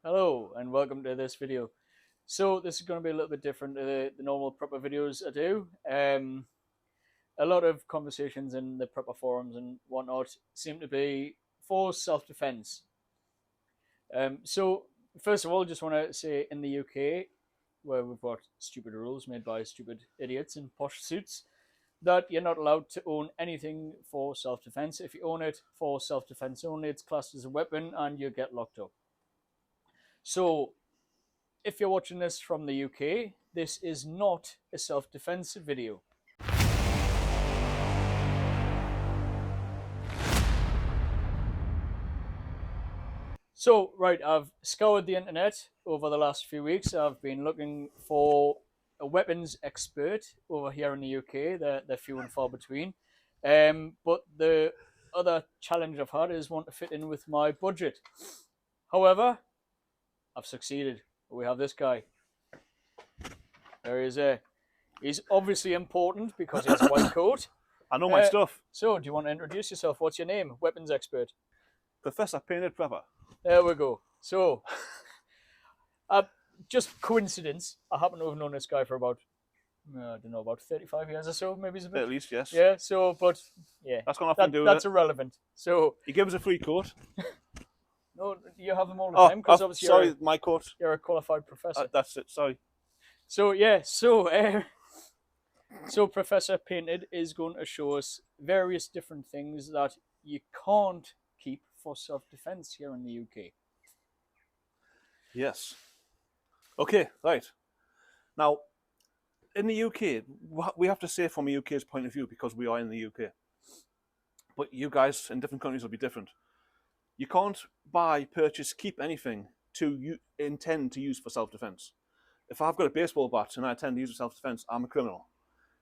Hello and welcome to this video. So this is going to be a little bit different to the normal prepper videos I do. A lot of conversations in the prepper forums and whatnot seem to be for self-defense. So first of all, just want to say in the UK, where we've got stupid rules made by stupid idiots in posh suits, that you're not allowed to own anything for self-defense. If you own it for self-defense only, it's classed as a weapon and you get locked up. So if you're watching this from the UK, this is not a self-defense video. So, right, I've scoured the internet over the last few weeks. I've been looking for a weapons expert over here in the UK. They're few and far between. But the other challenge I've had is want to fit in with my budget. However, I've succeeded. We have this guy. There he is. He's obviously important because he has a white coat. I know my stuff. So, do you want to introduce yourself? What's your name? Weapons expert. Professor Painted Prepper. There we go. So, just coincidence, I happen to have known this guy for about, I don't know, about 35 years or so, maybe it's a bit. At least, yes. Yeah, so, but, yeah. That's got nothing to do with That's irrelevant. So, he gives us a free coat. No, you have them all the time, because obviously sorry, my coat. You're a qualified professor. That's it, sorry. So, yeah, so Professor Painted is going to show us various different things that you can't keep for self-defense here in the UK. Yes. Okay, right. Now, in the UK, we have to say from a UK's point of view because we are in the UK. But you guys in different countries will be different. You can't buy, purchase, keep anything to intend to use for self-defense. If I've got a baseball bat and I intend to use it for self-defense, I'm a criminal.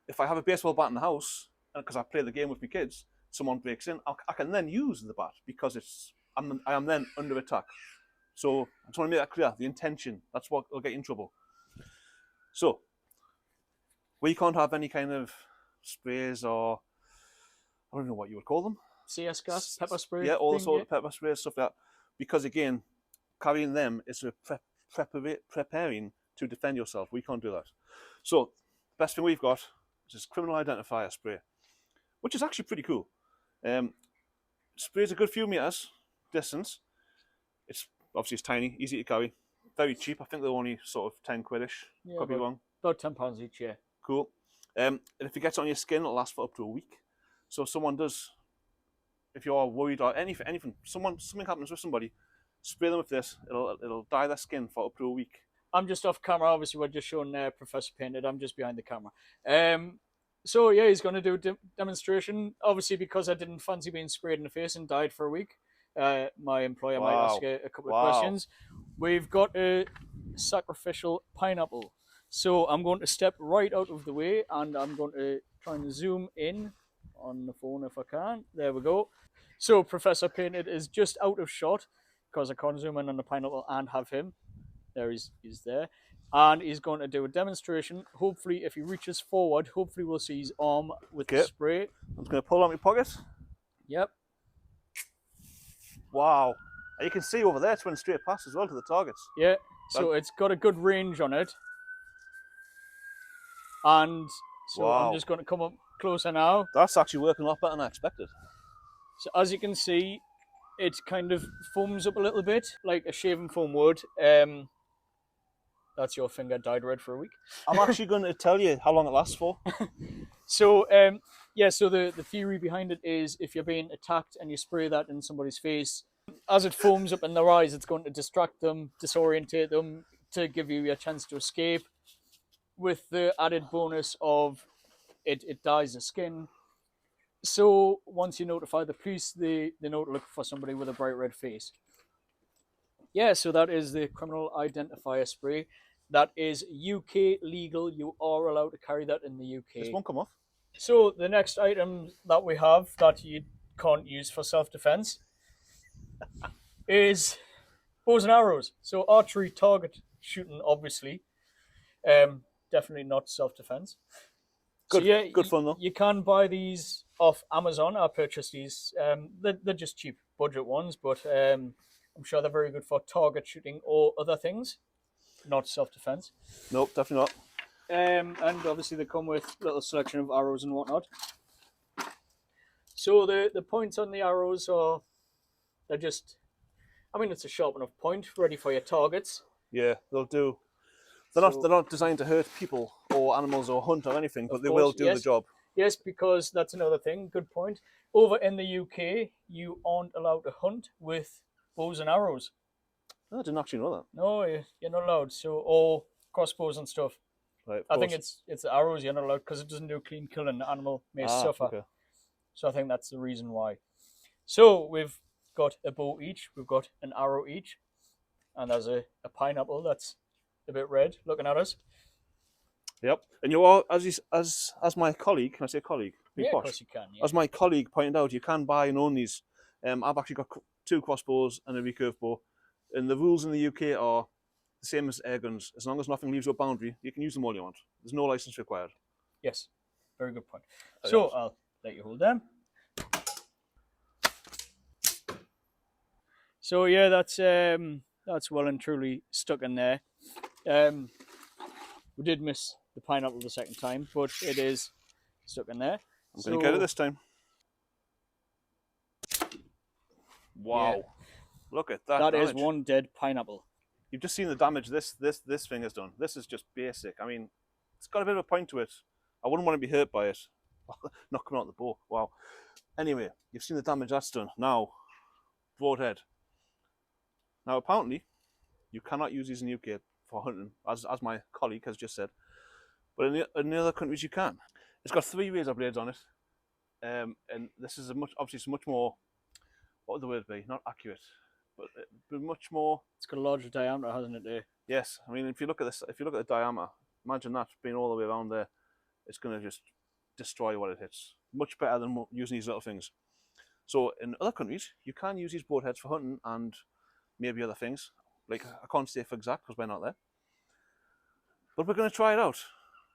If I have a baseball bat in the house, because I play the game with my kids, someone breaks in, I can then use the bat because I am then under attack. So I just want to make that clear. The intention, that's what will get you in trouble. So we can't have any kind of sprays or I don't know what you would call them. CS gas, pepper spray. Yeah, all the sort of pepper sprays, stuff like that. Because again, carrying them is preparing to defend yourself. We can't do that. So the best thing we've got is this criminal identifier spray, which is actually pretty cool. Sprays a good few meters distance. It's obviously tiny, easy to carry, very cheap. I think they're only sort of 10 quid-ish. Yeah, could be wrong. About £10 each, yeah. Cool. And if it gets on your skin, it'll last for up to a week. So if someone does, if you're worried or anything, something happens with somebody, spray them with this. It'll dye their skin for up to a week. I'm just off camera. Obviously, we're just showing Professor Painted. I'm just behind the camera. So yeah, he's going to do a demonstration. Obviously, because I didn't fancy being sprayed in the face and died for a week, my employer might ask a couple of questions. We've got a sacrificial pineapple. So I'm going to step right out of the way and I'm going to try and zoom in on the phone if I can. There we go. So Professor Painted is just out of shot because I can't zoom in on the pineapple and have him. There he's there. And he's going to do a demonstration. Hopefully, if he reaches forward, hopefully we'll see his arm with the spray. I'm just going to pull out my pocket. Yep. Wow. And you can see over there, it's went straight past as well to the targets. Yeah. So it's got a good range on it. And so I'm just going to come up closer now. That's actually working a lot better than I expected. So as you can see, it kind of foams up a little bit, like a shaving foam would. That's your finger dyed red for a week. I'm actually going to tell you how long it lasts for. So, so the theory behind it is if you're being attacked and you spray that in somebody's face, as it foams up in their eyes, it's going to distract them, disorientate them, to give you a chance to escape, with the added bonus of it dyes the skin. So once you notify the police, they know to look for somebody with a bright red face. Yeah, so that is the criminal identifier spray. That is UK legal. You are allowed to carry that in the UK. This won't come off. So the next item that we have that you can't use for self-defense is bows and arrows. So archery, target shooting, obviously. Definitely not self-defense. Good, so yeah, good fun though. You can buy these off Amazon. I purchased these. They're just cheap budget ones, but I'm sure they're very good for target shooting or other things, not self-defense. Nope, definitely not. And obviously they come with a little selection of arrows and whatnot. So the points on the arrows are, they're just, I mean, it's a sharp enough point, ready for your targets. Yeah, they'll do. They're So, not designed to hurt people or animals or hunt or anything, but of they will course, do the yes. job. Yes, because that's another thing. Good point. Over in the UK, you aren't allowed to hunt with bows and arrows. I didn't actually know that. No, you're not allowed. So, or crossbows and stuff. Right, of I think course. it's the arrows you're not allowed because it doesn't do clean killing. The animal may suffer. Okay. So I think that's the reason why. So we've got a bow each. We've got an arrow each, and there's a pineapple that's a bit red looking at us. Yep. And you are, as my colleague, can I say colleague? Yeah, of course you can. Yeah. As my colleague pointed out, you can buy and own these. I've actually got 2 crossbows and a recurve bow, and the rules in the UK are the same as airguns. As long as nothing leaves your boundary, you can use them all you want. There's no license required. Yes, very good point. So I'll let you hold them. So yeah, that's well and truly stuck in there. We did miss the pineapple the second time, but it is stuck in there. I'm going to get it this time. Wow. Yeah. Look at that. That is one dead pineapple. You've just seen the damage this thing has done. This is just basic. I mean, it's got a bit of a point to it. I wouldn't want to be hurt by it. Not coming out the bow. Wow. Anyway, you've seen the damage that's done. Now, broadhead. Now, apparently, you cannot use these in the UK for hunting, as my colleague has just said. But in the other countries, you can. It's got 3 razor blades on it. And this is obviously much more, what would the word be? Not accurate, but much more. It's got a larger diameter, hasn't it? There. Yes, I mean, if you look at the diameter, imagine that being all the way around there. It's going to just destroy what it hits. Much better than using these little things. So in other countries, you can use these broadheads for hunting and maybe other things. Like, I can't say for exact because we're not there. But we're going to try it out.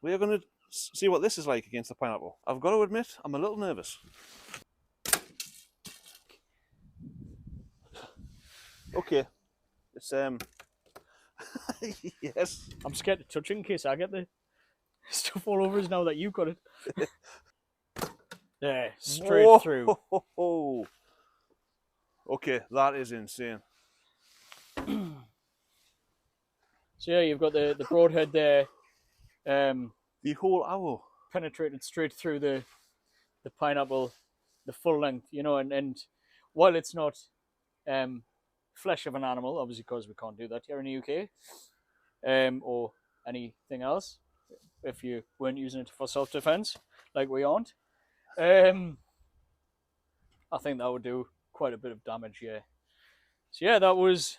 We're going to see what this is like against the pineapple. I've got to admit, I'm a little nervous. Okay. It's, yes. I'm scared to touch it in case I get the stuff all over us now that you've got it. There, straight Whoa. through. Okay, that is insane. So yeah, you've got the broadhead there. The whole arrow penetrated straight through the pineapple, the full length, and while it's not flesh of an animal, obviously because we can't do that here in the UK, or anything else, if you weren't using it for self-defense, like we aren't, I think that would do quite a bit of damage, yeah. So yeah, that was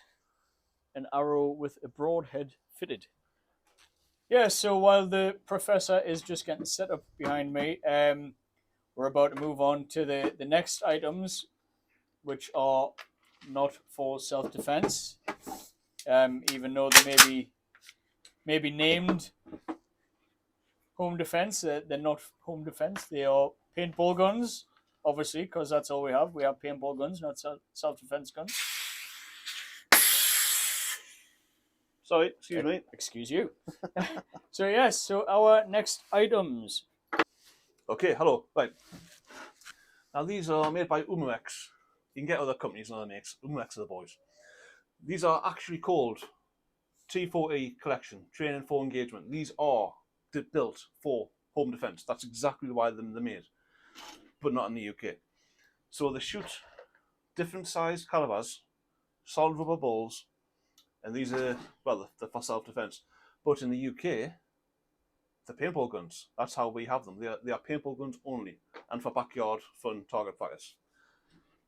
an arrow with a broadhead fitted. Yeah, so while the professor is just getting set up behind me, we're about to move on to the next items, which are not for self-defense, even though they may be named home defense. They're not home defense. They are paintball guns, obviously, because that's all we have. We have paintball guns, not self-defense guns. Sorry, excuse me. Excuse you. So yes, so our next items. Okay, hello. Right. Now these are made by Umarex. You can get other companies and other makes. Umarex are the boys. These are actually called T4E Collection, Training for Engagement. These are built for home defence. That's exactly why they're made, but not in the UK. So they shoot different sized calibers, solid rubber balls, and these are, well, they're for self-defense. But in the UK, they're paintball guns. That's how we have them. They are paintball guns only, and for backyard fun target practice.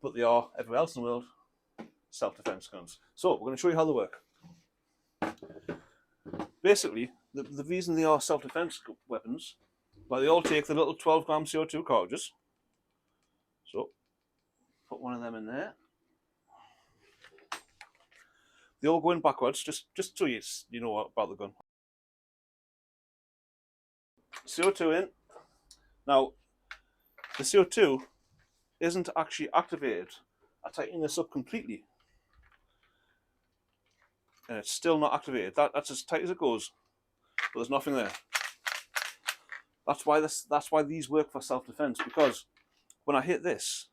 But they are, everywhere else in the world, self-defense guns. So we're going to show you how they work. Basically, the reason they are self-defense weapons, well, they all take the little 12-gram CO2 cartridges. So, put one of them in there. They all go in backwards, just so you know about the gun. CO2 in. Now, the CO2 isn't actually activated. I tighten this up completely. and it's still not activated. That's as tight as it goes, but there's nothing there. That's why these work for self-defense, because when I hit this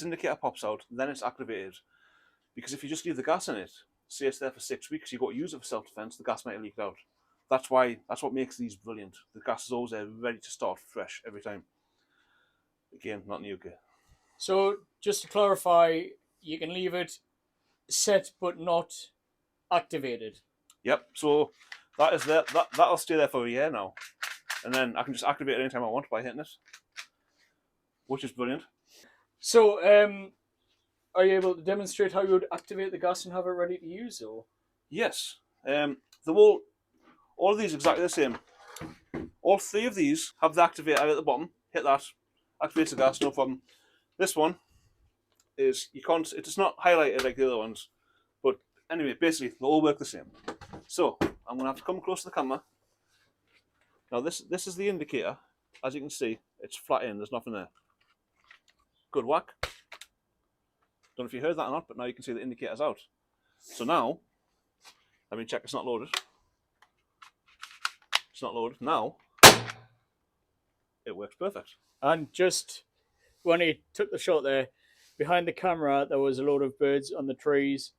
indicator pops out, then it's activated. Because if you just leave the gas in it, say it's there for 6 weeks, you got to use it for self-defense, the gas might have leaked out. That's what makes these brilliant. The gas is always there, ready to start fresh every time. Again, not in the UK. So just to clarify, you can leave it set but not activated. Yep. So that is there. That'll stay there for a year now, and then I can just activate it anytime I want by hitting it, which is brilliant. So, are you able to demonstrate how you would activate the gas and have it ready to use, or? Yes. All of these are exactly the same. All 3 of these have the activator at the bottom. Hit that, activates the gas, no problem. This one is it's not highlighted like the other ones, but anyway, basically they all work the same. So I'm gonna have to come close to the camera. Now this is the indicator. As you can see, it's flat in. There's nothing there. Good whack. Don't know if you heard that or not, but now you can see the indicator's out. So now, let me check it's not loaded. It's not loaded. Now, it works perfect. And just when he took the shot there, behind the camera, there was a load of birds on the trees.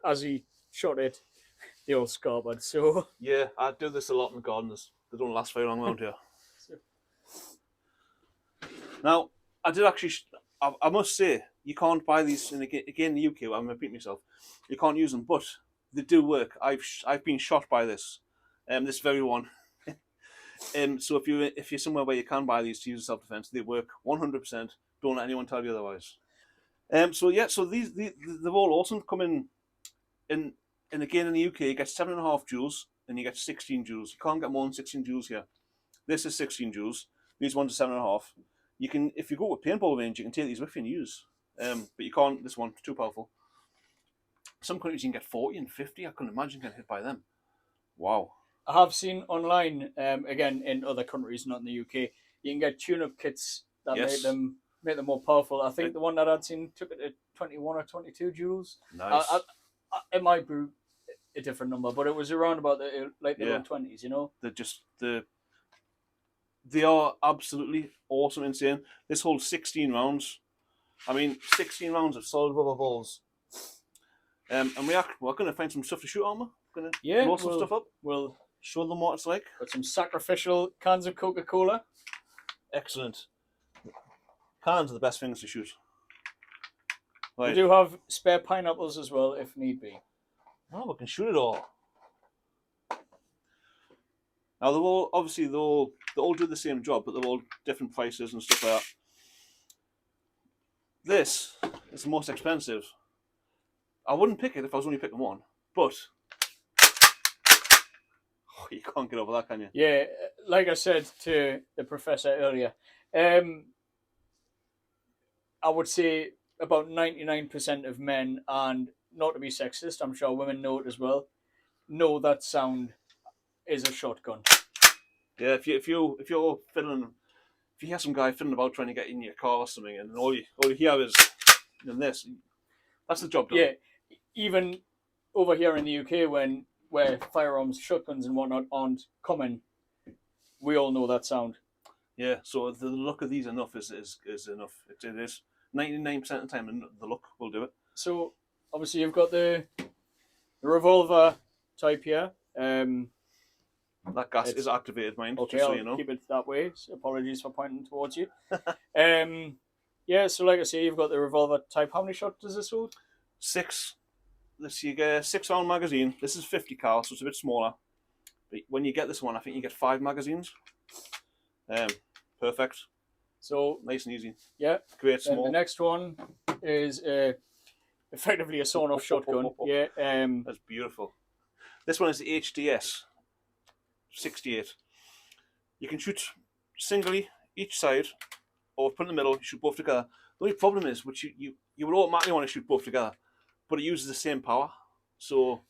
As he shot it, they all scarpered. So yeah, I do this a lot in the gardens. They don't last very long around here. Now, I did actually. I must say, you can't buy these. And again, in the UK, I'm repeating myself. You can't use them, but they do work. I've been shot by this, this very one. So if you're somewhere where you can buy these to use self defense, they work 100%. Don't let anyone tell you otherwise. So these they're all awesome. Come in, and again in the UK, you get 7.5 joules and you get 16 joules. You can't get more than 16 joules here. This is 16 joules. These ones are 7.5. You can, if you go to a paintball range, you can take these with you and use. But you can't. This one, it's too powerful. Some countries you can get 40 and 50. I couldn't imagine getting hit by them. Wow. I have seen online, again in other countries, not in the UK, you can get tune-up kits that make them more powerful. I think the one that I'd seen took it to 21 or 22 joules. Nice. It might be a different number, but it was around about the low 20s. You know, they are absolutely awesome, insane. This holds 16 rounds. I mean, 16 rounds of solid rubber balls. And we're going to find some stuff to shoot on. We're going to blow some stuff up. We'll show them what it's like. Got some sacrificial cans of Coca-Cola. Excellent. Cans are the best things to shoot. Right. We do have spare pineapples as well, if need be. Oh, we can shoot it all. Now, they all do the same job, but they're all different prices and stuff like that. This is the most expensive. I wouldn't pick it if I was only picking one, but you can't get over that, can you? Yeah, like I said to the professor earlier, I would say about 99% of men, and not to be sexist, I'm sure women know it as well, know that sound is a shotgun. Yeah, if you're fiddling, if you hear some guy fiddling about trying to get in your car or something, and all you hear is this, that's the job done. Yeah, even over here in the UK, where firearms, shotguns, and whatnot aren't common, we all know that sound. Yeah, so the look of these enough is enough. It is 99% of the time, and the look will do it. So obviously you've got the revolver type here. That gas is activated, mind. Okay, just so I'll you know. Keep it that way. So apologies for pointing towards you. Yeah, so like I say, you've got the revolver type. How many shots does this hold? 6. You get a 6-round magazine. This is 50 cal, so it's a bit smaller. But when you get this one, I think you get 5 magazines. Perfect. So nice and easy. Yeah. Great small. The next one is effectively a sawn-off shotgun. Yeah. That's beautiful. This one is the HDS 68. You can shoot singly each side, or put in the middle. You shoot both together. The only problem is, which you would automatically want to shoot both together, but it uses the same power. So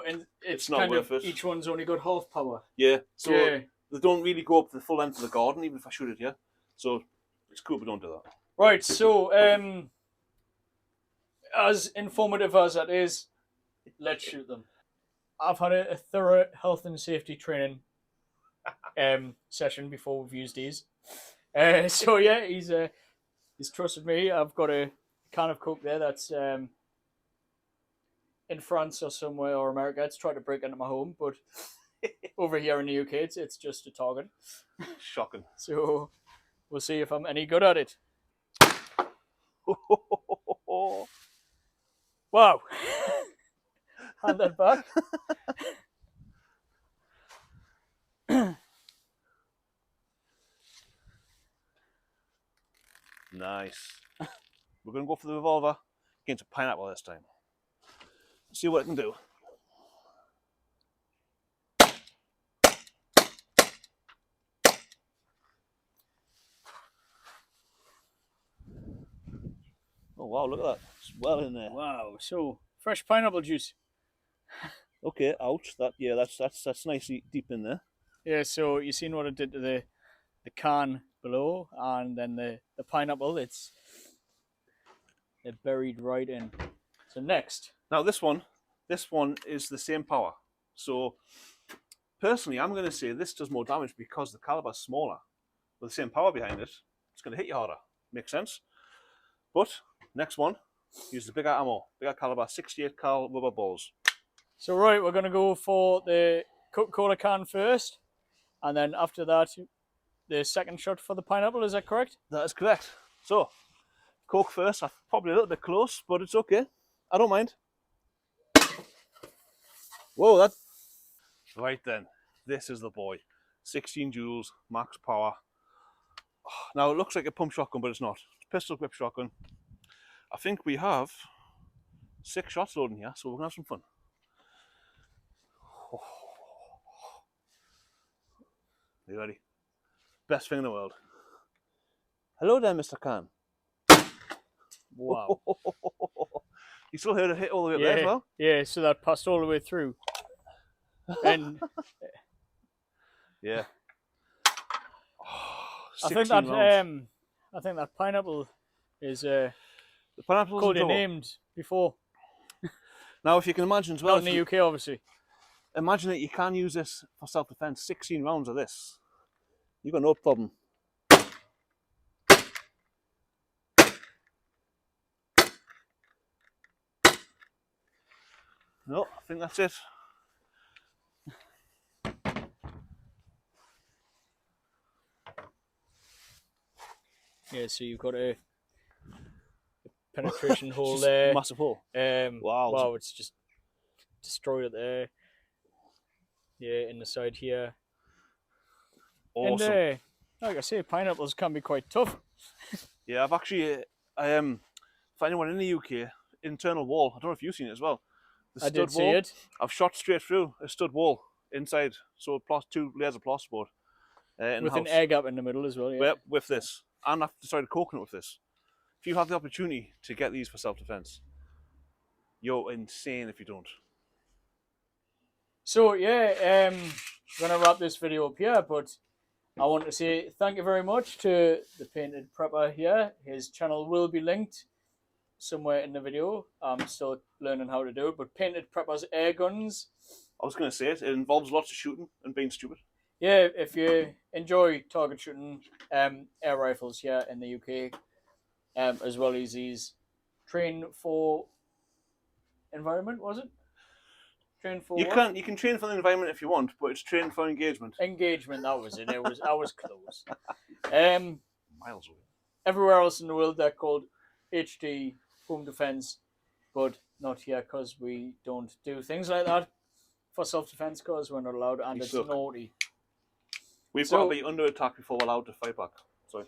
and it's not worth it. Each one's only got half power. Yeah. So they don't really go up to the full length of the garden, even if I shoot it here. So it's cool, but don't do that. Right. So as informative as that is, let's shoot them. I've had a thorough health and safety training session before we've used these. So yeah, he's trusted me. I've got a can of Coke there that's in France or somewhere or America. It's tried to break into my home, but over here in the UK, it's just a target. Shocking. So we'll see if I'm any good at it. Wow. Hand that back. Nice. We're going to go for the revolver against a pineapple this time. See what it can do. Oh wow, look at that. It's well in there. Wow, so fresh pineapple juice. Okay, ouch. That's nicely deep in there. Yeah, so you seen what it did to the can below, and then the pineapple, they're buried right in. So next. Now this one is the same power. So personally, I'm going to say this does more damage because the caliber's smaller. With the same power behind it, it's going to hit you harder. Makes sense. But next one, use the bigger ammo, bigger caliber, 68 cal rubber balls. So right, we're going to go for the Coca-Cola can first, and then after that, the second shot for the pineapple. Is that correct? That is correct. So, Coke first. I'm probably a little bit close, but it's okay. I don't mind. Whoa, that... Right then, this is the boy. 16 joules, max power. Now, it looks like a pump shotgun, but it's not. It's a pistol grip shotgun. I think we have 6 shots loading here, so we're going to have some fun. Are you ready? Best thing in the world. Hello there, Mr. Can. Wow. You still heard it hit all the way up there as well? Yeah, so that passed all the way through. And yeah. I think that pineapple is the pineapple's called and named before. Now, if you can imagine as well, not in the UK, obviously. Imagine that you can use this for self-defense. 16 rounds of this, you've got no problem. No, I think that's it. Yeah, so you've got a penetration hole there. Massive hole. Wow, it's just destroyed it there. Yeah, in the side here. Awesome. And like I say, pineapples can be quite tough. Yeah, I've actually, for anyone in the UK, internal wall. I don't know if you've seen it as well. I did see it. I've shot straight through a stud wall inside, so plus 2 layers of plasterboard. With an air gap in the middle as well, yeah. Yep, with this. And I've decided coconut with this. If you have the opportunity to get these for self-defense, you're insane if you don't. So yeah, I'm gonna wrap this video up here, but I want to say thank you very much to the Painted Prepper here. His channel will be linked somewhere in the video. I'm still learning how to do it, but Painted Prepper's air guns. I was going to say it involves lots of shooting and being stupid. Yeah, if you enjoy target shooting, air rifles here in the UK, as well as these train for environment, was it? Train for you can train for the environment if you want, but it's train for engagement. Engagement, that was it. I was close. Miles away. Everywhere else in the world they're called HT home defense, but not here because we don't do things like that for self-defense because we're not allowed and it's naughty. We've got to be under attack before we're allowed to fight back. Sorry.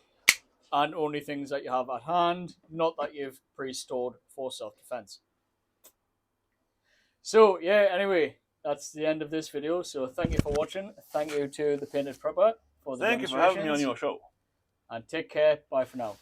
And only things that you have at hand, not that you've pre-stored for self-defense. So yeah, anyway, that's the end of this video. So thank you for watching. Thank you to the Painted Prepper for the Thank you for having me on your show. And take care. Bye for now.